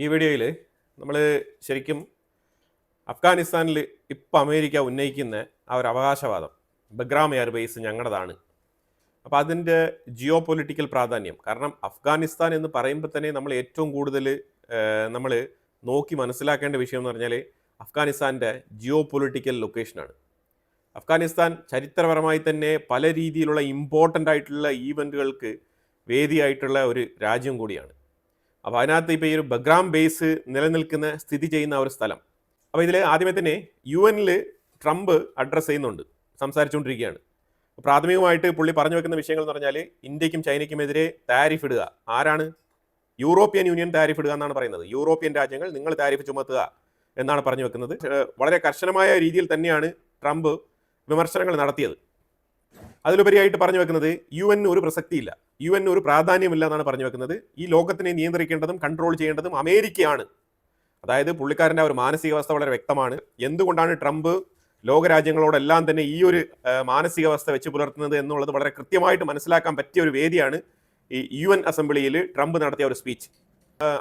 ഈ വീഡിയോയിൽ നമ്മൾ ശരിക്കും അഫ്ഗാനിസ്ഥാനിൽ ഇപ്പോൾ അമേരിക്ക ഉന്നയിക്കുന്ന ആ ഒരു അവകാശവാദം ബഗ്രാം എയർബേസ് ഞങ്ങളുടേതാണ്. അപ്പോൾ അതിൻ്റെ ജിയോ പൊളിറ്റിക്കൽ പ്രാധാന്യം, കാരണം അഫ്ഗാനിസ്ഥാൻ എന്ന് പറയുമ്പോൾ തന്നെ നമ്മൾ ഏറ്റവും കൂടുതൽ നമ്മൾ നോക്കി മനസ്സിലാക്കേണ്ട വിഷയം എന്ന് പറഞ്ഞാൽ അഫ്ഗാനിസ്ഥാൻ്റെ ജിയോ പൊളിറ്റിക്കൽ ലൊക്കേഷനാണ്. അഫ്ഗാനിസ്ഥാൻ ചരിത്രപരമായി തന്നെ പല രീതിയിലുള്ള ഇമ്പോർട്ടൻ്റ് ആയിട്ടുള്ള ഈവൻറ്റുകൾക്ക് വേദിയായിട്ടുള്ള ഒരു രാജ്യം കൂടിയാണ്. അപ്പോൾ അതിനകത്ത് ഇപ്പോൾ ഈ ഒരു ബഗ്രാം ബേസ് നിലനിൽക്കുന്ന സ്ഥിതി ചെയ്യുന്ന ഒരു സ്ഥലം. അപ്പോൾ ഇതിൽ ആദ്യമേ തന്നെ UN ട്രംപ് അഡ്രസ്സ് ചെയ്യുന്നുണ്ട്, സംസാരിച്ചുകൊണ്ടിരിക്കുകയാണ്. പ്രാഥമികമായിട്ട് പുള്ളി പറഞ്ഞു വെക്കുന്ന വിഷയങ്ങൾ എന്ന് പറഞ്ഞാൽ ഇന്ത്യക്കും ചൈനയ്ക്കുമെതിരെ താരിഫ് ഇടുക. ആരാണ്? യൂറോപ്യൻ യൂണിയൻ താരിഫ് ഇടുക എന്നാണ് പറയുന്നത്. യൂറോപ്യൻ രാജ്യങ്ങൾ നിങ്ങൾ താരിഫ് ചുമത്തുക എന്നാണ് പറഞ്ഞു വെക്കുന്നത്. വളരെ കർശനമായ രീതിയിൽ തന്നെയാണ് ട്രംപ് വിമർശനങ്ങൾ നടത്തിയത്. അതിലുപരിയായിട്ട് പറഞ്ഞു വെക്കുന്നത് UN ഒരു പ്രസക്തിയില്ല, UN ഒരു പ്രാധാന്യമില്ല എന്നാണ് പറഞ്ഞു വെക്കുന്നത്. ഈ ലോകത്തിനെ നിയന്ത്രിക്കേണ്ടതും കൺട്രോൾ ചെയ്യേണ്ടതും അമേരിക്കയാണ്. അതായത് പുള്ളിക്കാരൻ്റെ ഒരു മാനസികാവസ്ഥ വളരെ വ്യക്തമാണ്. എന്തുകൊണ്ടാണ് ട്രംപ് ലോകരാജ്യങ്ങളോടെല്ലാം തന്നെ ഈ ഒരു മാനസികാവസ്ഥ വെച്ച് പുലർത്തുന്നത് എന്നുള്ളത് വളരെ കൃത്യമായിട്ട് മനസ്സിലാക്കാൻ പറ്റിയ ഒരു വേദിയാണ് ഈ UN അസംബ്ലിയിൽ ട്രംപ് നടത്തിയ ഒരു സ്പീച്ച്.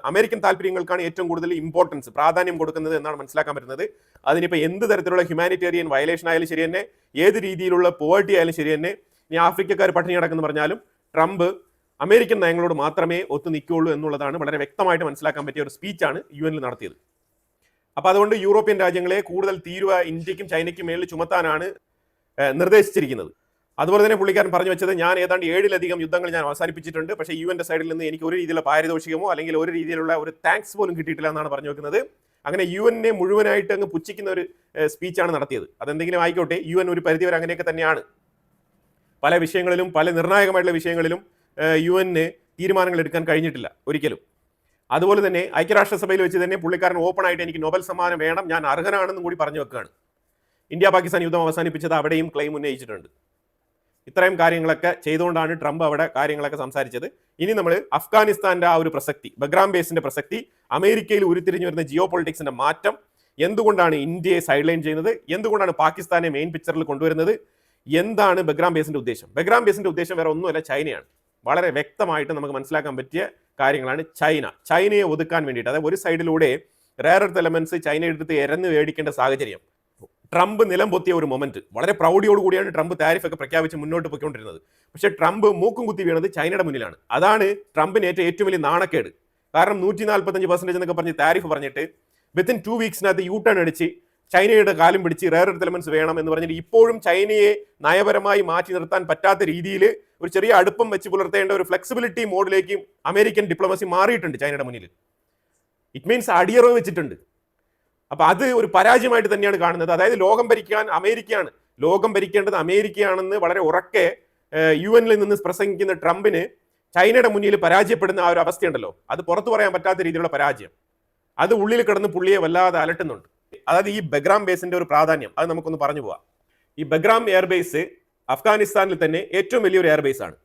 അമേരിക്കൻ താല്പര്യങ്ങൾക്കാണ് ഏറ്റവും കൂടുതൽ ഇമ്പോർട്ടൻസ്, പ്രാധാന്യം കൊടുക്കുന്നത് എന്നാണ് മനസ്സിലാക്കാൻ പറ്റുന്നത്. അതിനിപ്പോൾ എന്ത് തരത്തിലുള്ള ഹ്യൂമാനിറ്റേറിയൻ വയലേഷൻ ആയാലും ശരി തന്നെ, ഏത് രീതിയിലുള്ള പോവർട്ടി ആയാലും ശരി തന്നെ, ഇനി ആഫ്രിക്കക്കാർ പട്ടിണി കിടക്കുന്നു പറഞ്ഞാലും ട്രംപ് അമേരിക്കൻ നയങ്ങളോട് മാത്രമേ ഒത്തു നിൽക്കുകയുള്ളൂ എന്നുള്ളതാണ് വളരെ വ്യക്തമായിട്ട് മനസ്സിലാക്കാൻ പറ്റിയ ഒരു സ്പീച്ചാണ് UN നടത്തിയത്. അപ്പോൾ അതുകൊണ്ട് യൂറോപ്യൻ രാജ്യങ്ങളെ കൂടുതൽ തീരുവ ഇന്ത്യക്കും ചൈനയ്ക്കും മേളിൽ ചുമത്താനാണ് നിർദ്ദേശിച്ചിരിക്കുന്നത്. അതുപോലെ തന്നെ പുള്ളിക്കാരൻ പറഞ്ഞു വെച്ചത്, ഞാൻ ഏതാണ്ട് 7ലധികം യുദ്ധങ്ങൾ ഞാൻ അവസാനിപ്പിച്ചിട്ടുണ്ട്, പക്ഷേ UN സൈഡിൽ നിന്ന് എനിക്ക് ഒരു രീതിയിലുള്ള പാരിതോഷികമോ അല്ലെങ്കിൽ ഒരു രീതിയിലുള്ള ഒരു താങ്ക്സ് പോലും കിട്ടിയിട്ടില്ല എന്നാണ് പറഞ്ഞു വെക്കുന്നത്. അങ്ങനെ UN മുഴുവനായിട്ട് അങ്ങ് പുച്ഛിക്കുന്ന ഒരു സ്പീച്ചാണ് നടത്തിയത്. അതെന്തെങ്കിലും ആയിക്കോട്ടെ, UN ഒരു പരിധിവരെ അങ്ങനെയൊക്കെ തന്നെയാണ്. പല വിഷയങ്ങളിലും, പല നിർണായകമായിട്ടുള്ള വിഷയങ്ങളിലും UN തീരുമാനങ്ങൾ എടുക്കാൻ കഴിഞ്ഞിട്ടില്ല ഒരിക്കലും. അതുപോലെ തന്നെ ഐക്യരാഷ്ട്രസഭയിൽ വെച്ച് തന്നെ പുള്ളിക്കാരൻ ഓപ്പൺ ആയിട്ട് എനിക്ക് നൊബൽ സമ്മാനം വേണം, ഞാൻ അർഹനാണെന്നും കൂടി പറഞ്ഞു വെക്കുകയാണ്. ഇന്ത്യ പാകിസ്ഥാൻ യുദ്ധം അവസാനിപ്പിച്ചത് അവിടെയും ക്ലെയിം ഉന്നയിച്ചിട്ടുണ്ട്. ഇത്രയും കാര്യങ്ങളൊക്കെ ചെയ്തുകൊണ്ടാണ് ട്രംപ് അവിടെ കാര്യങ്ങളൊക്കെ സംസാരിച്ചത്. ഇനി നമ്മൾ അഫ്ഗാനിസ്ഥാൻ്റെ ആ ഒരു പ്രസക്തി, ബഗ്രാം ബേസിന്റെ പ്രസക്തി, അമേരിക്കയിൽ ഉരുത്തിരിഞ്ഞു വരുന്ന ജിയോ പൊളിറ്റിക്സിന്റെ മാറ്റം, എന്തുകൊണ്ടാണ് ഇന്ത്യയെ സൈഡ് ലൈൻ ചെയ്യുന്നത്, എന്തുകൊണ്ടാണ് പാകിസ്ഥാനെ മെയിൻ പിക്ചറിൽ കൊണ്ടുവരുന്നത്, എന്താണ് ബഗ്രാം ബേസിന്റെ ഉദ്ദേശം? ബഗ്രാം ബേസിന്റെ ഉദ്ദേശം വേറെ ഒന്നുമല്ല, ചൈനയാണ്. വളരെ വ്യക്തമായിട്ട് നമുക്ക് മനസ്സിലാക്കാൻ പറ്റിയ കാര്യങ്ങളാണ്. ചൈനയെ ഒതുക്കാൻ വേണ്ടിയിട്ട്, അതായത് ഒരു സൈഡിലൂടെ റെയർ എർത്ത് എലമെന്റ്സ് ചൈന എടുത്ത് എരന്ന് മേടിക്കേണ്ട സാഹചര്യം, ട്രംപ് നിലം പൊത്തിയ ഒരു മൊമെന്റ്. വളരെ പ്രൗഢിയോട് കൂടിയാണ് ട്രംപ് താരിഫ് ഒക്കെ പ്രഖ്യാപിച്ച് മുന്നോട്ട് പോയിക്കൊണ്ടിരുന്നത്. പക്ഷേ ട്രംപ് മൂക്കും കുത്തി വീണത് ചൈനയുടെ മുന്നിലാണ്. അതാണ് ട്രംപിന് ഏറ്റവും വലിയ നാണക്കേട്. കാരണം 145% എന്നൊക്കെ പറഞ്ഞ് താരിഫ് പറഞ്ഞിട്ട് വിത്തിൻ 2 വീക്സിനകത്ത് U-ടേൺ അടിച്ച് ചൈനയുടെ കാലും പിടിച്ച് റെയർ എർത്ത് എലമെന്റ്സ് വേണം എന്ന് പറഞ്ഞിട്ട് ഇപ്പോഴും ചൈനയെ നയപരമായി മാറ്റി നിർത്താൻ പറ്റാത്ത രീതിയിൽ ഒരു ചെറിയ അടുപ്പം വെച്ച് പുലർത്തേണ്ട ഒരു ഫ്ലെക്സിബിലിറ്റി മോഡിലേക്ക് അമേരിക്കൻ ഡിപ്ലോമസി മാറിയിട്ടുണ്ട് ചൈനയുടെ മുന്നിൽ. ഇറ്റ് മീൻസ് അടിയറവ് വെച്ചിട്ടുണ്ട്. അപ്പൊ അത് ഒരു പരാജയമായിട്ട് തന്നെയാണ് കാണുന്നത്. അതായത് ലോകം ഭരിക്കാൻ അമേരിക്കയാണ്, ലോകം ഭരിക്കേണ്ടത് അമേരിക്കയാണെന്ന് വളരെ ഉറക്കെ UN നിന്ന് പ്രസംഗിക്കുന്ന ട്രംപിന് ചൈനയുടെ മുന്നിൽ പരാജയപ്പെടുന്ന ആ ഒരു അവസ്ഥയുണ്ടല്ലോ, അത് പുറത്തു പറയാൻ പറ്റാത്ത രീതിയിലുള്ള പരാജയം, അത് ഉള്ളിൽ കിടന്ന് പുള്ളിയെ വല്ലാതെ അലട്ടുന്നുണ്ട്. അതായത് ഈ ബഗ്രാം ബേസിന്റെ ഒരു പ്രാധാന്യം അത് നമുക്കൊന്ന് പറഞ്ഞു പോവാം. ഈ ബഗ്രാം എയർബേസ് അഫ്ഗാനിസ്ഥാനിൽ തന്നെ ഏറ്റവും വലിയൊരു എയർബേസ് ആണ്.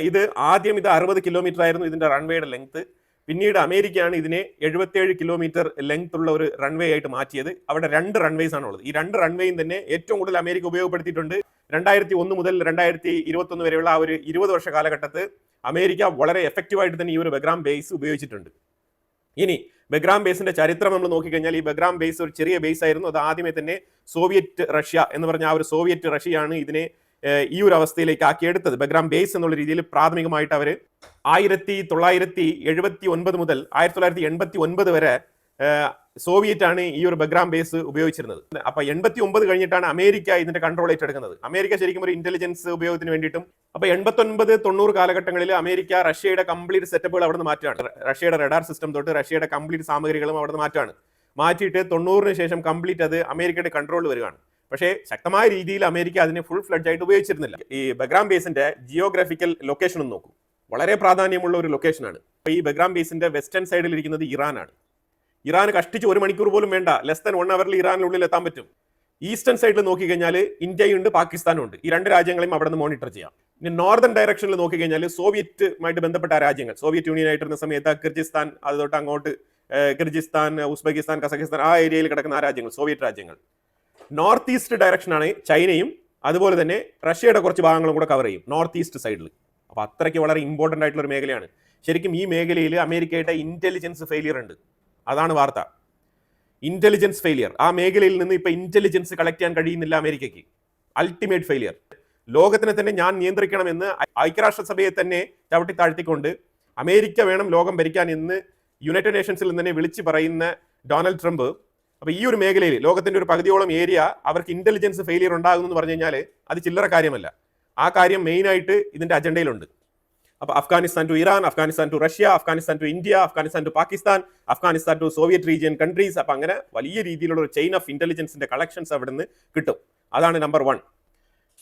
ഇത് ആദ്യം 60 കിലോമീറ്റർ ആയിരുന്നു ഇതിന്റെ റൺവേയുടെ ലെങ്ത്. പിന്നീട് അമേരിക്കയാണ് ഇതിനെ 77 കിലോമീറ്റർ ലെങ്ത് ഉള്ള ഒരു റൺവേ ആയിട്ട് മാറ്റിയത്. അവിടെ 2 റൺവേസ് ആണുള്ളത്. ഈ 2 റൺവേയും തന്നെ ഏറ്റവും കൂടുതൽ അമേരിക്ക ഉപയോഗപ്പെടുത്തിയിട്ടുണ്ട്. 2001 മുതൽ 2021 വരെയുള്ള ആ ഒരു 20 വർഷ കാലഘട്ടത്തിൽ അമേരിക്ക വളരെ എഫക്റ്റീവായിട്ട് തന്നെ ഈ ഒരു ബഗ്രാം ബേസ് ഉപയോഗിച്ചിട്ടുണ്ട്. ഇനി ബഗ്രാം ബേസിന്റെ ചരിത്രം നമ്മൾ നോക്കിക്കഴിഞ്ഞാൽ, ഈ ബഗ്രാം ബേസ് ഒരു ചെറിയ ബേസ് ആയിരുന്നു. അത് ആദ്യമേ തന്നെ സോവിയറ്റ് റഷ്യ എന്ന് പറഞ്ഞ ആ ഒരു സോവിയറ്റ് റഷ്യയാണ് ഇതിനെ ഈ ഒരു അവസ്ഥയിലേക്ക് ആക്കിയെടുത്തത്. ബഗ്രാം ബേസ് എന്നുള്ള രീതിയിൽ പ്രാഥമികമായിട്ട് അവർ 1979 മുതൽ 1989 വരെ സോവിയറ്റ് ആണ് ഈ ഒരു ബഗ്രാം ബേസ് ഉപയോഗിച്ചിരുന്നത്. അപ്പൊ 89 കഴിഞ്ഞിട്ടാണ് അമേരിക്ക ഇതിന്റെ കൺട്രോൾ ഏറ്റെടുക്കുന്നത്. അമേരിക്ക ശരിക്കും ഒരു ഇന്റലിജൻസ് ഉപയോഗത്തിന് വേണ്ടിയിട്ടും. അപ്പൊ 89-90 കാലഘട്ടങ്ങളിൽ അമേരിക്ക റഷ്യയുടെ കംപ്ലീറ്റ് സെറ്റപ്പുകൾ അവിടെ നിന്ന് മാറ്റാണ്. റഷ്യയുടെ റഡാർ സിസ്റ്റം തൊട്ട് റഷ്യയുടെ കംപ്ലീറ്റ് സാമഗ്രികളും അവിടെ നിന്ന് മാറ്റിയിട്ട് 90-ന് ശേഷം കംപ്ലീറ്റ് അത് അമേരിക്കയുടെ കൺട്രോളിൽ വരികയാണ്. പക്ഷേ ശക്തമായ രീതിയിൽ അമേരിക്ക അതിനെ ഫുൾ ഫ്ലഡ്ജ് ആയിട്ട് ഉപയോഗിച്ചിരുന്നില്ല. ഈ ബഗ്രാം ബേസിന്റെ ജിയോഗ്രാഫിക്കൽ ലൊക്കേഷൻ ഒന്ന് നോക്കൂ, വളരെ പ്രാധാന്യമുള്ള ഒരു ലൊക്കേഷനാണ്. ഈ ബഗ്രാം ബേസിന്റെ വെസ്റ്റേൺ സൈഡിൽ ഇരിക്കുന്നത് ഇറാനാണ്. ഇറാൻ കഷ്ടിച്ച് 1 മണിക്കൂർ പോലും വേണ്ട, ലെസ് ദാൻ 1 അവറിൽ ഇറാനുള്ളിൽ എത്താൻ പറ്റും. ഈസ്റ്റേൺ സൈഡിൽ നോക്കിക്കഴിഞ്ഞാൽ ഇന്ത്യയുണ്ട്, പാകിസ്ഥാനും ഉണ്ട്. ഈ 2 രാജ്യങ്ങളെയും അവിടെ നിന്ന് മോണിറ്റർ ചെയ്യാം. ഇനി നോർത്തേൺ ഡയറക്ഷനിൽ നോക്കിക്കഴിഞ്ഞാൽ സോവിയറ്റുമായിട്ട് ബന്ധപ്പെട്ട രാജ്യങ്ങൾ, സോവിയറ്റ് യൂണിയൻ ആയിട്ടിരുന്ന സമയത്ത് കിർഗിസ്ഥാൻ, അത് തൊട്ട് അങ്ങോട്ട് കിർഗിസ്ഥാൻ, ഉസ്ബെക്കിസ്ഥാൻ, കസഖിസ്ഥാൻ, ആ ഏരിയയിൽ കിടക്കുന്ന ആ രാജ്യങ്ങൾ, സോവിയറ്റ് രാജ്യങ്ങൾ. നോർത്ത് ഈസ്റ്റ് ഡയറക്ഷനാണ് ചൈനയും അതുപോലെ തന്നെ റഷ്യയുടെ കുറച്ച് ഭാഗങ്ങളും കൂടെ കവർ ചെയ്യും നോർത്ത് ഈസ്റ്റ് സൈഡിൽ. അപ്പോൾ അത്രയ്ക്ക് വളരെ ഇമ്പോർട്ടൻ്റ് ആയിട്ടുള്ള ഒരു മേഖലയാണ്. ശരിക്കും ഈ മേഖലയിൽ അമേരിക്കയുടെ ഇന്റലിജൻസ് ഫെയിലിയർ ഉണ്ട്. അതാണ് വാർത്ത. Intelligence failure. ആ മേഖലയിൽ നിന്ന് ഇപ്പൊ ഇന്റലിജൻസ് കളക്ട് ചെയ്യാൻ കഴിയുന്നില്ല അമേരിക്കയ്ക്ക്. Ultimate failure. ലോകത്തിനെ തന്നെ ഞാൻ നിയന്ത്രിക്കണമെന്ന് ഐക്യരാഷ്ട്രസഭയെ തന്നെ ചവിട്ടി താഴ്ത്തിക്കൊണ്ട് അമേരിക്ക വേണം ലോകം ഭരിക്കാൻ എന്ന് യുണൈറ്റഡ് നേഷൻസിൽ തന്നെ വിളിച്ചു പറയുന്ന ഡൊണാൾഡ് ട്രംപ്, അപ്പൊ ഈ ഒരു മേഖലയിൽ ലോകത്തിന്റെ ഒരു പകുതിയോളം ഏരിയ അവർക്ക് ഇന്റലിജൻസ് ഫെയിലിയർ ഉണ്ടാകുന്നു എന്ന് പറഞ്ഞു കഴിഞ്ഞാൽ അത് ചില്ലറ കാര്യമല്ല. ആ കാര്യം മെയിനായിട്ട് ഇതിന്റെ അജണ്ടയിലുണ്ട്. അപ്പോൾ Afghanistan to Iran, Afghanistan to Russia, Afghanistan to India, Afghanistan to Pakistan, Afghanistan to Soviet region countries. അപ്പൊ അങ്ങനെ വലിയ രീതിയിലുള്ള ഒരു ചെയിൻ ഓഫ് ഇന്റലിജൻസിന്റെ കളക്ഷൻസ് അവിടെ നിന്ന് കിട്ടും. അതാണ് നമ്പർ 1.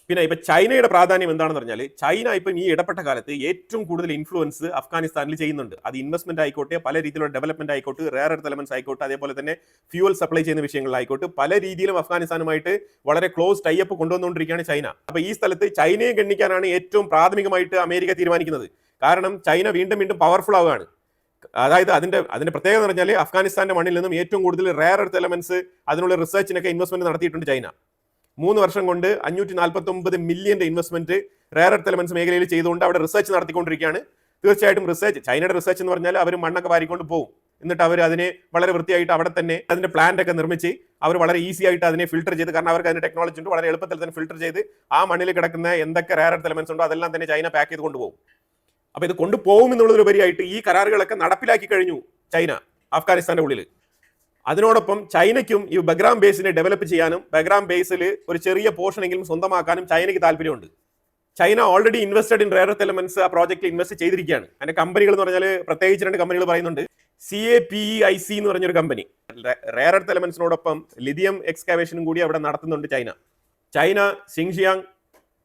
പിന്നെ ഇപ്പൊ ചൈനയുടെ പ്രാധാന്യം എന്താണെന്ന് പറഞ്ഞാൽ, ചൈന ഇപ്പം ഈ ഇടപെട്ട കാലത്ത് ഏറ്റവും കൂടുതൽ ഇൻഫ്ലുവൻസ് അഫ്ഗാനിസ്ഥാനിൽ ചെയ്യുന്നുണ്ട്. അത് ഇൻവെസ്റ്റ്മെന്റ് ആയിക്കോട്ടെ, പല രീതിയിലുള്ള ഡെവലപ്മെന്റ് ആയിക്കോട്ടെ, റെയർ എർത്ത് എലമെന്റ്സ് ആയിക്കോട്ടെ, അതേപോലെ തന്നെ ഫ്യൂവൽ സപ്ലൈ ചെയ്യുന്ന വിഷയങ്ങളിലായിക്കോട്ടെ, പല രീതിയിലും അഫ്ഗാനിസ്ഥാനുമായിട്ട് വളരെ ക്ലോസ് ടൈപ്പ് കൊണ്ടുവന്നുകൊണ്ടിരിക്കുകയാണ് ചൈന. അപ്പൊ ഈ സ്ഥലത്ത് ചൈനയെ ഗണ്ണിക്കാനാണ് ഏറ്റവും പ്രാഥമികമായിട്ട് അമേരിക്ക തീരുമാനിക്കുന്നത്. കാരണം ചൈന വീണ്ടും വീണ്ടും പവർഫുൾ ആവുകയാണ്. അതായത് അതിന്റെ പ്രത്യേകത എന്ന് പറഞ്ഞാൽ അഫ്ഗാനിസ്ഥാന്റെ മണ്ണിൽ നിന്നും ഏറ്റവും കൂടുതൽ റെയർ എർത്ത് എലമെന്റ്സ് അതിനുള്ള റിസർച്ചിനൊക്കെ ഇൻവെസ്റ്റ്മെന്റ് നടത്തിയിട്ടുണ്ട് ചൈന. 3 വർഷം കൊണ്ട് 549 million investment rare earth elements മേഖലയിൽ ചെയ്തുകൊണ്ട് അവിടെ റിസർച്ച് നടത്തിക്കൊണ്ടിരിക്കുകയാണ്. തീർച്ചയായിട്ടും ചൈനയുടെ റിസർച്ച് എന്ന് പറഞ്ഞാൽ അവർ മണ്ണൊക്കെ വാരിക്കൊണ്ട് പോകും. എന്നിട്ട് അവർ അതിനെ വളരെ വൃത്തിയായിട്ട് അവിടെ തന്നെ അതിന്റെ പ്ലാന്റ് ഒക്കെ നിർമ്മിച്ച് അവർ വളരെ ഈസി ആയിട്ട് അതിനെ ഫിൽട്ടർ ചെയ്ത്, കാരണം അവർക്ക് അതിന്റെ ടെക്നോളജി ഉണ്ട്, വളരെ എളുപ്പത്തിൽ തന്നെ ഫിൽട്ടർ ചെയ്ത് ആ മണ്ണിൽ കിടക്കുന്ന എന്തൊക്കെ റെയർ എർത്ത് എലമെന്റ്സ് ഉണ്ടോ അതെല്ലാം തന്നെ ചൈന പാക്ക് ചെയ്ത് കൊണ്ടുപോകും. അപ്പൊ ഇത് കൊണ്ടുപോകും എന്നുള്ളതിലുപരിയായിട്ട് ഈ കരാറുകളൊക്കെ നടപ്പിലാക്കി കഴിഞ്ഞു ചൈന അഫ്ഗാനിസ്ഥാന്റെ ഉള്ളിൽ. അതിനോടൊപ്പം ചൈനയ്ക്കും ഈ ബഗ്രാം ബേസിനെ ഡെവലപ്പ് ചെയ്യാനും ബഗ്രാം ബേസിൽ ഒരു ചെറിയ പോർഷനെങ്കിലും സ്വന്തമാക്കാനും ചൈനയ്ക്ക് താല്പര്യമുണ്ട്. China already invested in rare earth elements ആ പ്രോജക്റ്റിൽ ഇൻവെസ്റ്റ് ചെയ്തിരിക്കുകയാണ്. അതിന്റെ കമ്പനികൾ എന്ന് പറഞ്ഞാൽ പ്രത്യേകിച്ച് 2 കമ്പനികൾ പറയുന്നുണ്ട്. CAPEIC എന്ന് പറഞ്ഞൊരു കമ്പനി റെയർ എർത്ത് എലമെന്റ്സിനോടൊപ്പം ലിഥിയം എക്സ്കാവേഷനും കൂടി അവിടെ നടത്തുന്നുണ്ട് China Xinjiang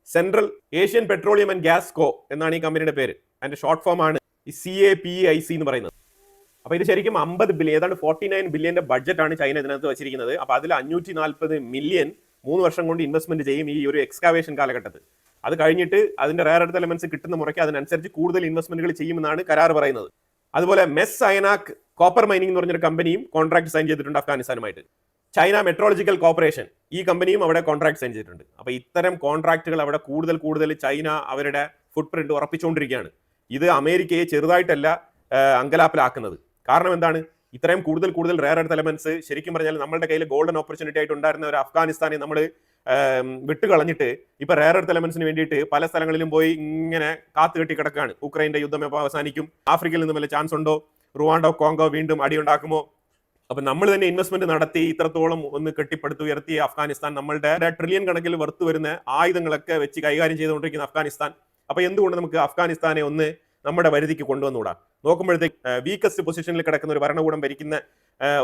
Central Asian Petroleum and Gas Co എന്നാണ് ഈ കമ്പനിയുടെ പേര്. അതിന്റെ ഷോർട്ട് ഫോം ആണ് ഈ CAPEIC എന്ന് പറയുന്നത്. അപ്പൊ ഇത് ശരിക്കും 50 ബില്യൺ, ഏതാണ്ട് 49 ബില്യന്റെ ബഡ്ജറ്റാണ് ചൈന ഇതിനകത്ത് വെച്ചിരിക്കുന്നത്. അപ്പൊ അതിൽ 540 മില്യൺ 3 വർഷം കൊണ്ട് ഇൻവെസ്റ്റ്മെന്റ് ചെയ്യും ഈ ഒരു എക്സ്കാവേഷൻ കാലഘട്ടത്തിൽ. അത് കഴിഞ്ഞിട്ട് അതിന്റെ റെയർ എർത്ത് എലമെന്റ്സ് കിട്ടുന്ന മുറയ്ക്ക് അതിനനുസരിച്ച് കൂടുതൽ ഇൻവെസ്റ്റ്മെന്റുകൾ ചെയ്യുമെന്നാണ് കരാർ പറയുന്നത്. അതുപോലെ മെസ് അയനാക് കോപ്പർ മൈനിങ് എന്ന് പറഞ്ഞൊരു കമ്പനിയും കോൺട്രാക്ട് സൈൻ ചെയ്തിട്ടുണ്ട് അഫ്ഗാനിസ്ഥാനുമായിട്ട്. ചൈന മെട്രോളജിക്കൽ കോർപ്പറേഷൻ ഈ കമ്പനിയും അവിടെ കോൺട്രാക്ട് സൈൻ ചെയ്തിട്ടുണ്ട്. അപ്പൊ ഇത്തരം കോൺട്രാക്റ്റുകൾ അവിടെ കൂടുതൽ ചൈന അവരുടെ ഫുട് പ്രിന്റ് ഉറപ്പിച്ചുകൊണ്ടിരിക്കുകയാണ്. ഇത് അമേരിക്കയെ ചെറുതായിട്ടല്ല അങ്കലാപ്പിലാക്കുന്നത്. കാരണം എന്താണ്? ഇത്രയും കൂടുതൽ റെയർ എർത്ത് എലമെന്റ്സ് ശരിക്കും പറഞ്ഞാൽ നമ്മുടെ കയ്യിൽ ഗോൾഡൻ ഓപ്പർച്യൂണിറ്റി ആയിട്ട് ഉണ്ടായിരുന്ന ഒരു അഫ്ഗാനിസ്ഥാനെ നമ്മൾ വിട്ടുകളഞ്ഞിട്ട് ഇപ്പൊ റെയർ എർത്ത് എലമെന്റ്സിന് വേണ്ടിയിട്ട് പല സ്ഥലങ്ങളിലും പോയി ഇങ്ങനെ കാത്തുകെട്ടി കിടക്കുകയാണ്. ഉക്രൈന്റെ യുദ്ധം എപ്പോൾ അവസാനിക്കും? ആഫ്രിക്കയിൽ നിന്ന് വല്ല ചാൻസ് ഉണ്ടോ? റുവാണ്ടോ കോങ്കോ വീണ്ടും അടിയുണ്ടാക്കുമോ? അപ്പൊ നമ്മൾ തന്നെ ഇൻവെസ്റ്റ്മെന്റ് നടത്തി ഇത്രത്തോളം ഒന്ന് കെട്ടിപ്പടുത്തുയർത്തിയ അഫ്ഗാനിസ്ഥാൻ, നമ്മളുടെ ട്രില്യൺ കണക്കിൽ വർത്ത് വരുന്ന ആയുധങ്ങളൊക്കെ വെച്ച് കൈകാര്യം ചെയ്തുകൊണ്ടിരിക്കുന്ന അഫ്ഗാനിസ്ഥാൻ. അപ്പൊ എന്തുകൊണ്ട് നമുക്ക് അഫ്ഗാനിസ്ഥാനെ ഒന്ന് നമ്മുടെ വരുതിക്ക് കൊണ്ടുവന്നുകൂടാ? നോക്കുമ്പോഴത്തേക്ക് വീക്കസ്റ്റ് പൊസിഷനിൽ കിടക്കുന്ന ഒരു ഭരണകൂടം ഭരിക്കുന്ന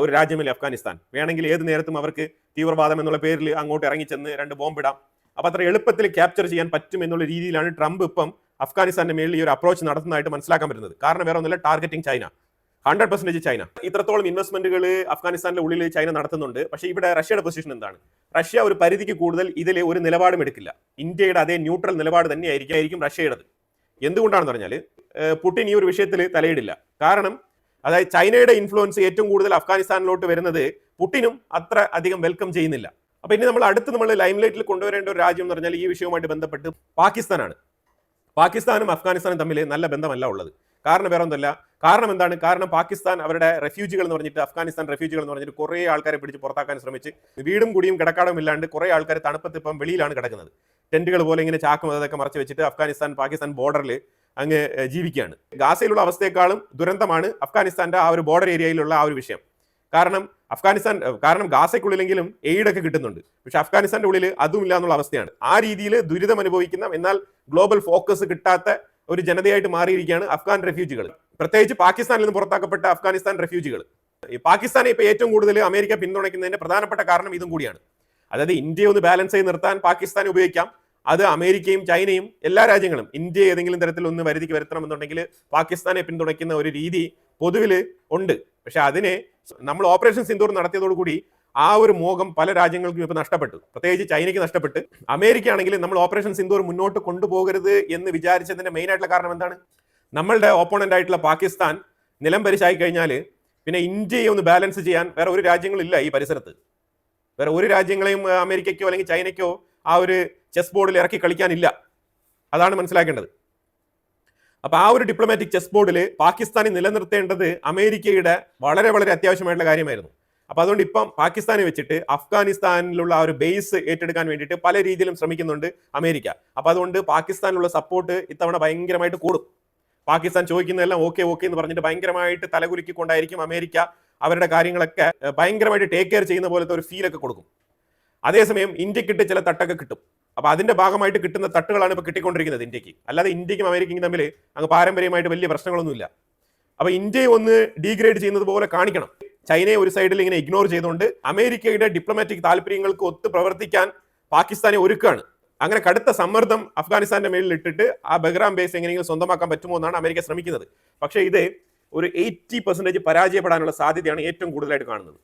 ഒരു രാജ്യമല്ലേ അഫ്ഗാനിസ്ഥാൻ. വേണമെങ്കിൽ ഏത് നേരത്തും അവർക്ക് തീവ്രവാദം എന്നുള്ള പേരിൽ അങ്ങോട്ട് ഇറങ്ങിച്ചെന്ന് 2 ബോംബിടാം. അപ്പൊ അത്ര എളുപ്പത്തിൽ ക്യാപ്ചർ ചെയ്യാൻ പറ്റും എന്നുള്ള രീതിയിലാണ് ട്രംപ് ഇപ്പം അഫ്ഗാനിസ്ഥാന്റെ മേളിൽ ഈ ഒരു അപ്രോച്ച് നടത്തുന്നതായിട്ട് മനസ്സിലാക്കാൻ പറ്റുന്നത്. കാരണം വേറെ ഒന്നുമില്ല, ടാർഗറ്റിംഗ് ചൈന, 100% ചൈന. ഇത്രത്തോളം ഇൻവെസ്റ്റ്മെന്റുകൾ അഫ്ഗാനിസ്ഥാന്റെ ഉള്ളിൽ ചൈന നടത്തുന്നുണ്ട്. പക്ഷേ ഇവിടെ റഷ്യയുടെ പൊസിഷൻ എന്താണ്? റഷ്യ ഒരു പരിധിക്ക് കൂടുതൽ ഇതിൽ ഒരു നിലപാടും എടുക്കില്ല. ഇന്ത്യയുടെ അതേ ന്യൂട്രൽ നിലപാട് തന്നെയായിരിക്കും റഷ്യയുടേത്. എന്തുകൊണ്ടാണെന്ന് പറഞ്ഞാൽ പുടിൻ ഈ ഒരു വിഷയത്തിൽ തലയിടില്ല. കാരണം അതായത് ചൈനയുടെ ഇൻഫ്ലുവൻസ് ഏറ്റവും കൂടുതൽ അഫ്ഗാനിസ്ഥാനിലോട്ട് വരുന്നത് പുടിനും അത്ര അധികം വെൽക്കം ചെയ്യുന്നില്ല. അപ്പൊ ഇനി നമ്മൾ ലൈംലൈറ്റിൽ കൊണ്ടുവരേണ്ട ഒരു രാജ്യം എന്ന് പറഞ്ഞാൽ ഈ വിഷയവുമായിട്ട് ബന്ധപ്പെട്ട് പാകിസ്ഥാനാണ്. പാകിസ്ഥാനും അഫ്ഗാനിസ്ഥാനും തമ്മിൽ നല്ല ബന്ധമല്ല ഉള്ളത്. കാരണം വേറെ ഒന്നുമല്ല. കാരണം എന്താണ്? കാരണം പാകിസ്ഥാൻ അവരുടെ റെഫ്യൂജികൾ എന്ന് പറഞ്ഞിട്ട്, അഫ്ഗാനിസ്ഥാൻ റെഫ്യൂജികൾ എന്ന് പറഞ്ഞിട്ട് കുറേ ആൾക്കാരെ പിടിച്ച് പുറത്താക്കാൻ ശ്രമിച്ച് വീടും കുടിയും കിടക്കാടും ഇല്ലാണ്ട് കുറേ ആൾക്കാർ തണുപ്പത്ത് ഇപ്പം വെളിയിലാണ് കിടക്കുന്നത്. ടെന്റുകൾ പോലെ ഇങ്ങനെ ചാക്കും അതൊക്കെ മറച്ച് വെച്ചിട്ട് പാകിസ്ഥാൻ ബോർഡറിൽ അങ്ങ് ജീവിക്കുകയാണ്. ഗാസയിലുള്ള അവസ്ഥയെക്കാളും ദുരന്തമാണ് അഫ്ഗാനിസ്ഥാന്റെ ആ ഒരു ബോർഡർ ഏരിയയിലുള്ള ആ ഒരു വിഷയം. കാരണം ഗാസയ്ക്കുള്ളിലെങ്കിലും എയ്ഡൊക്കെ കിട്ടുന്നുണ്ട്, പക്ഷെ അഫ്ഗാനിസ്ഥാന്റെ ഉള്ളിൽ അതും ഇല്ല എന്നുള്ള അവസ്ഥയാണ്. ആ രീതിയിൽ ദുരിതം അനുഭവിക്കുന്ന എന്നാൽ ഗ്ലോബൽ ഫോക്കസ് കിട്ടാത്ത ഒരു ജനതയായിട്ട് മാറിയിരിക്കുകയാണ് അഫ്ഗാൻ റെഫ്യൂജികൾ. പ്രത്യേകിച്ച് പാകിസ്ഥാനിൽ നിന്ന് പുറത്താക്കപ്പെട്ട അഫ്ഗാനിസ്ഥാൻ റെഫ്യൂജികൾ. ഈ പാകിസ്ഥാനെ ഇപ്പൊ ഏറ്റവും കൂടുതൽ അമേരിക്ക പിന്തുണയ്ക്കുന്നതിന്റെ പ്രധാനപ്പെട്ട കാരണം ഇതും കൂടിയാണ്. അതായത് ഇന്ത്യയെ ഒന്ന് ബാലൻസ് ചെയ്ത് നിർത്താൻ പാകിസ്ഥാനെ ഉപയോഗിക്കാം. അത് അമേരിക്കയും ചൈനയും എല്ലാ രാജ്യങ്ങളും ഇന്ത്യ ഏതെങ്കിലും തരത്തിൽ ഒന്ന് വരുതിക്ക് വരുത്തണമെന്നുണ്ടെങ്കിൽ പാകിസ്ഥാനെ പിന്തുണയ്ക്കുന്ന ഒരു രീതി പൊതുവിൽ ഉണ്ട്. പക്ഷെ അതിനെ നമ്മൾ ഓപ്പറേഷൻ സിന്ദൂർ നടത്തിയതോടുകൂടി ആ ഒരു മോഹം പല രാജ്യങ്ങൾക്കും ഇപ്പൊ നഷ്ടപ്പെട്ടു. പ്രത്യേകിച്ച് ചൈനയ്ക്ക് നഷ്ടപ്പെട്ട്. അമേരിക്ക ആണെങ്കിൽ നമ്മൾ ഓപ്പറേഷൻ സിന്ദൂർ മുന്നോട്ട് കൊണ്ടുപോകരുത് എന്ന് വിചാരിച്ചതിന്റെ മെയിൻ ആയിട്ടുള്ള കാരണം എന്താണ്? നമ്മളുടെ ഓപ്പോണന്റ് ആയിട്ടുള്ള പാകിസ്ഥാൻ നിലം പരിശായി കഴിഞ്ഞാൽ പിന്നെ ഇന്ത്യയെ ഒന്ന് ബാലൻസ് ചെയ്യാൻ വേറെ ഒരു രാജ്യങ്ങളില്ല ഈ പരിസരത്ത്. വേറെ ഒരു രാജ്യങ്ങളെയും അമേരിക്കയ്ക്കോ അല്ലെങ്കിൽ ചൈനയ്ക്കോ ആ ഒരു ചെസ് ബോർഡിൽ ഇറക്കി കളിക്കാനില്ല. അതാണ് മനസ്സിലാക്കേണ്ടത്. അപ്പോൾ ആ ഒരു ഡിപ്ലോമാറ്റിക് ചെസ് ബോർഡിൽ പാകിസ്ഥാനെ നിലനിർത്തേണ്ടത് അമേരിക്കയുടെ വളരെ വളരെ അത്യാവശ്യമായിട്ടുള്ള കാര്യമായിരുന്നു. അപ്പോൾ അതുകൊണ്ട് ഇപ്പം പാകിസ്ഥാനെ വെച്ചിട്ട് അഫ്ഗാനിസ്ഥാനിലുള്ള ആ ഒരു ബേസ് ഏറ്റെടുക്കാൻ വേണ്ടിയിട്ട് പല രീതിയിലും ശ്രമിക്കുന്നുണ്ട് അമേരിക്ക. അപ്പോൾ അതുകൊണ്ട് പാകിസ്ഥാനിലുള്ള സപ്പോർട്ട് ഇത്തവണ ഭയങ്കരമായിട്ട് കൂടും. പാകിസ്ഥാൻ ചോദിക്കുന്നതെല്ലാം ഓക്കെ ഓക്കെ എന്ന് പറഞ്ഞിട്ട് ഭയങ്കരമായിട്ട് തലകുലുക്കിക്കൊണ്ടായിരിക്കും അമേരിക്ക അവരുടെ കാര്യങ്ങളൊക്കെ ഭയങ്കരമായിട്ട് ടേക്ക് കെയർ ചെയ്യുന്ന പോലത്തെ ഒരു ഫീലൊക്കെ കൊടുക്കും. അതേസമയം ഇന്ത്യക്കിട്ട് ചില തട്ടൊക്കെ കിട്ടും. അപ്പോൾ അതിന്റെ ഭാഗമായിട്ട് കിട്ടുന്ന തട്ടുകളാണ് ഇപ്പോൾ കിട്ടിക്കൊണ്ടിരിക്കുന്നത് ഇന്ത്യക്ക്. അല്ലാതെ ഇന്ത്യക്കും അമേരിക്കയ്ക്കും തമ്മിൽ അങ്ങ് പാരമ്പര്യമായിട്ട് വലിയ പ്രശ്നങ്ങളൊന്നുമില്ല. അപ്പോൾ ഇന്ത്യയെ ഒന്ന് ഡീഗ്രേഡ് ചെയ്യുന്നത് പോലെ കാണിക്കണം. ചൈനയെ ഒരു സൈഡിൽ ഇങ്ങനെ ഇഗ്നോർ ചെയ്തുകൊണ്ട് അമേരിക്കയുടെ ഡിപ്ലോമാറ്റിക് താല്പര്യങ്ങൾക്ക് ഒത്ത് പ്രവർത്തിക്കാൻ പാകിസ്ഥാനെ ഒരുക്കുകയാണ്. അങ്ങനെ കടുത്ത സമ്മർദ്ദം അഫ്ഗാനിസ്ഥാന്റെ മേലിൽ ഇട്ടിട്ട് ആ ബഗ്രാം ബേസ് എങ്ങനെയെങ്കിലും സ്വന്തമാക്കാൻ പറ്റുമോ എന്നാണ് അമേരിക്ക ശ്രമിക്കുന്നത്. പക്ഷേ ഇത് ഒരു 80% പരാജയപ്പെടാനുള്ള സാധ്യതയാണ് ഏറ്റവും കൂടുതലായിട്ട് കാണുന്നത്.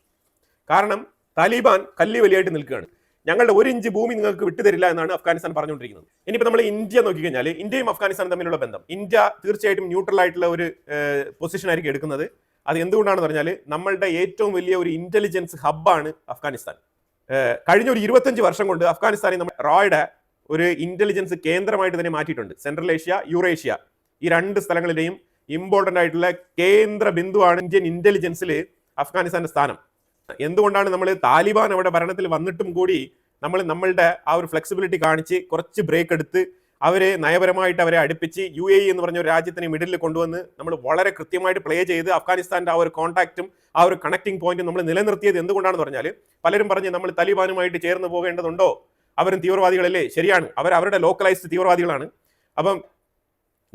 കാരണം താലിബാൻ കല്ലി വലിയായിട്ട് നിൽക്കുകയാണ്. ഞങ്ങളുടെ 1 ഇഞ്ച് ഭൂമി നിങ്ങൾക്ക് വിട്ടുതരില്ല എന്നാണ് അഫ്ഗാനിസ്ഥാൻ പറഞ്ഞുകൊണ്ടിരിക്കുന്നത്. ഇനിയിപ്പോൾ നമ്മൾ ഇന്ത്യ നോക്കിക്കഴിഞ്ഞാൽ ഇന്ത്യയും അഫ്ഗാനിസ്ഥാനും തമ്മിലുള്ള ബന്ധം, ഇന്ത്യ തീർച്ചയായിട്ടും ന്യൂട്രൽ ആയിട്ടുള്ള ഒരു പൊസിഷൻ ആയിരിക്കും എടുക്കുന്നത്. അത് എന്തുകൊണ്ടാണെന്ന് പറഞ്ഞാൽ നമ്മളുടെ ഏറ്റവും വലിയ ഒരു ഇന്റലിജൻസ് ഹബ്ബാണ് അഫ്ഗാനിസ്ഥാൻ. കഴിഞ്ഞ ഒരു 25 വർഷം കൊണ്ട് അഫ്ഗാനിസ്ഥാനെ നമ്മൾ റോയുടെ ഒരു ഇന്റലിജൻസ് കേന്ദ്രമായിട്ട് തന്നെ മാറ്റിയിട്ടുണ്ട്. സെൻട്രൽ ഏഷ്യ, യൂറേഷ്യ ഈ 2 സ്ഥലങ്ങളിലെയും ഇമ്പോർട്ടൻ്റ് ആയിട്ടുള്ള കേന്ദ്ര ബിന്ദുവാണ് ഇന്ത്യൻ ഇന്റലിജൻസിൽ അഫ്ഗാനിസ്ഥാന്റെ സ്ഥാനം. എന്തുകൊണ്ടാണ് നമ്മൾ താലിബാൻ അവിടെ ഭരണത്തിൽ വന്നിട്ടും കൂടി നമ്മളുടെ ആ ഒരു ഫ്ലെക്സിബിലിറ്റി കാണിച്ച് കുറച്ച് ബ്രേക്ക് എടുത്ത് അവരെ നയപരമായിട്ട് അവരെ അടുപ്പിച്ച് UAE എന്ന് പറഞ്ഞ ഒരു രാജ്യത്തിന് മിഡിൽ കൊണ്ടുവന്ന് നമ്മൾ വളരെ കൃത്യമായിട്ട് പ്ലേ ചെയ്ത് അഫ്ഗാനിസ്ഥാന്റെ ആ ഒരു കോൺടാക്റ്റും ആ ഒരു കണക്റ്റിംഗ് പോയിന്റും നമ്മൾ നിലനിർത്തിയത് എന്തുകൊണ്ടാണെന്ന് പറഞ്ഞാൽ, പലരും പറഞ്ഞ് നമ്മൾ താലിബാനുമായിട്ട് ചേർന്ന് പോകേണ്ടതുണ്ടോ, അവരും തീവ്രവാദികളല്ലേ? ശരിയാണ്, അവരുടെ ലോക്കലൈസ്ഡ് തീവ്രവാദികളാണ്. അപ്പം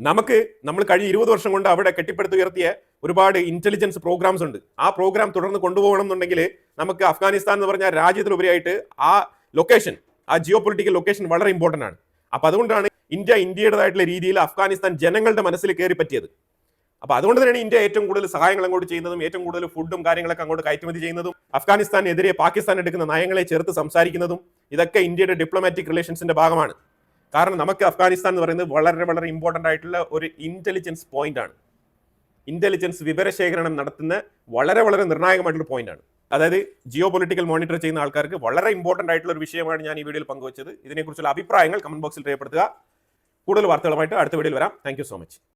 നമ്മൾ കഴിഞ്ഞ 20 വർഷം കൊണ്ട് അവിടെ കെട്ടിപ്പടുത്തുയർത്തിയ ഒരുപാട് ഇന്റലിജൻസ് പ്രോഗ്രാംസ് ഉണ്ട്. ആ പ്രോഗ്രാം തുടർന്ന് കൊണ്ടുപോകണം എന്നുണ്ടെങ്കിൽ നമുക്ക് അഫ്ഗാനിസ്ഥാൻ എന്ന് പറഞ്ഞ രാജ്യത്തിലുപരിയായിട്ട് ആ ലൊക്കേഷൻ, ആ ജിയോ പൊളിറ്റിക്കൽ ലൊക്കേഷൻ വളരെ ഇമ്പോർട്ടൻ്റ് ആണ്. അപ്പൊ അതുകൊണ്ടാണ് ഇന്ത്യയുടേതായിട്ടുള്ള രീതിയിൽ അഫ്ഗാനിസ്ഥാൻ ജനങ്ങളുടെ മനസ്സിൽ കയറി പറ്റിയത്. അപ്പൊ അതുകൊണ്ട് തന്നെയാണ് ഇന്ത്യ ഏറ്റവും കൂടുതൽ സഹായങ്ങൾ അങ്ങോട്ട് ചെയ്യുന്നതും ഏറ്റവും കൂടുതൽ ഫുഡും കാര്യങ്ങളൊക്കെ അങ്ങോട്ട് കയറ്റുമതി ചെയ്യുന്നതും അഫ്ഗാനിസ്ഥാനെതിരെ പാകിസ്ഥാൻ എടുക്കുന്ന നയങ്ങളെ ചെറുത്ത് സംസാരിക്കുന്നതും ഇതൊക്കെ ഇന്ത്യയുടെ ഡിപ്ലോമാറ്റിക് റിലേഷൻസിന്റെ ഭാഗമാണ്. കാരണം നമുക്ക് അഫ്ഗാനിസ്ഥാൻ എന്ന് പറയുന്നത് വളരെ വളരെ ഇമ്പോർട്ടൻ്റ് ആയിട്ടുള്ള ഒരു ഇന്റലിജൻസ് പോയിന്റ് ആണ്. ഇന്റലിജൻസ് വിവരശേഖരണം നടത്തുന്ന വളരെ വളരെ നിർണായകമായിട്ടുള്ള പോയിന്റ് ആണ്. അതായത് ജിയോ പൊളിറ്റിക്കൽ മോണിറ്റർ ചെയ്യുന്ന ആൾക്കാർക്ക് വളരെ ഇമ്പോർട്ടൻ്റ് ആയിട്ടുള്ള ഒരു വിഷയമാണ് ഞാൻ ഈ വീഡിയോയിൽ പങ്കുവച്ചത്. ഇതിനെക്കുറിച്ചുള്ള അഭിപ്രായങ്ങൾ കമന്റ് ബോക്സിൽ രേഖപ്പെടുത്തുക. കൂടുതൽ വാർത്തകളുമായിട്ട് അടുത്ത വീഡിയോയിൽ വരാം. Thank you so much.